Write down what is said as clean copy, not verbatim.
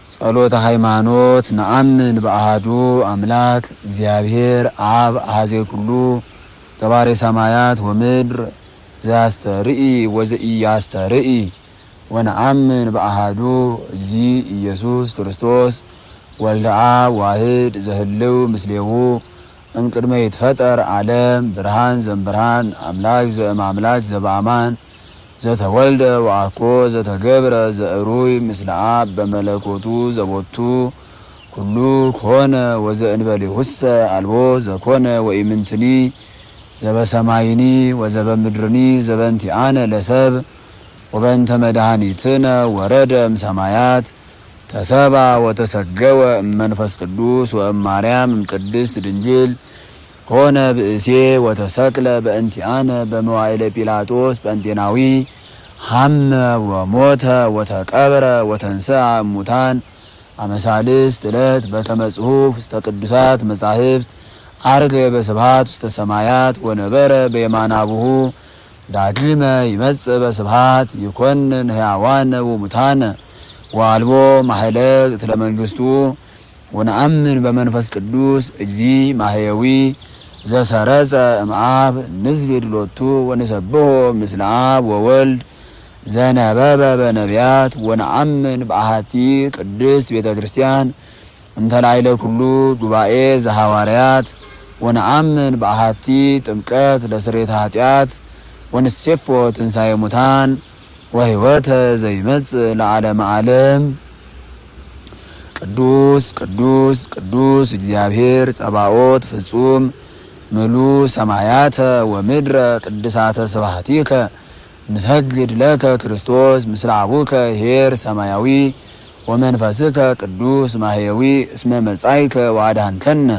ጸሎተ ሃይማኖት ነአምን በአሐዱ አምላክ እግዚአብሔር አብ አሐዜ ኩሉ ገባሬ ሰማያት ወምድር ዘያስተርኢ ወዘኢያስተርኢ ወነአምን በአሐዱ እግዚ ኢየሱስ ክርስቶስ ወልደ አብ ዋሕድ ዘህልው ምስሌሁ እምቅድመ ይትፈጠር ዓለም ብርሃን ዘእምብርሃን አምላክ ዘእምአምላክ ዘበአማን ዘተወልደ ወአኮ ዘተገብረ ዘእሩይ ምስለ አብ በመለኮቱ ዘቦቱ ኩሉ ኮነ ወዘእንበሌሁሰ አልቦ ዘኮነ ወኢምንትኒ ዘበሰማይኒ ወዘበምድርኒ ዘበንቲአነ ለሰብ ወበንተ መድኃኒትነ ወረደ እምሰማያት ተሰባ ወተሰገወ እመንፈስ ቅዱስ ወእማርያም እምቅድስት ድንግል ኮነ ብእሴ ወተሰቅለ በእንቲአነ በመዋዕለ ጲላጦስ ጴንጤናዊ ሐመ ወሞተ ወተቀብረ ወተንሥአ እሙታን አመሳልስት ዕለት በከመ ጽሑፍ ውስተ ቅዱሳት መጻሕፍት ዐርገ በስብሐት ውስተ ሰማያት ወነበረ በየማነ አቡሁ ዳግመ ይመጽእ በስብሐት ይኰንን ሕያዋነ ወሙታነ ወአልቦ ማህለቅት ለመንግሥቱ ወነአምን በመንፈስ ቅዱስ እግዚ ማሕየዊ ዘሰረጸ እምአብ ንስግድ ሎቱ ወንሰብሖ ምስለ አብ ወወልድ ዘነበበ በነቢያት ወነአምን በአሐቲ ቅድስት ቤተ ክርስቲያን እንተ ላዕለ ኩሉ ጉባኤ ዘሐዋርያት ወነአምን በአሐቲ ጥምቀት ለስርየተ ኃጢአት ወንሴፎ ትንሣኤ ሙታን ወሕይወተ ዘይመጽእ ለዓለመ ዓለም። ቅዱስ ቅዱስ ቅዱስ እግዚአብሔር ጸባኦት ፍጹም ምሉ ሰማያተ ወምድረ ቅድሳተ ስብሐቲከ ንሰግድ ለከ ክርስቶስ ምስለ አቡከ ኄር ሰማያዊ ወመንፈስከ ቅዱስ ማሕየዊ እስመ መጻእከ ወአድኃንከነ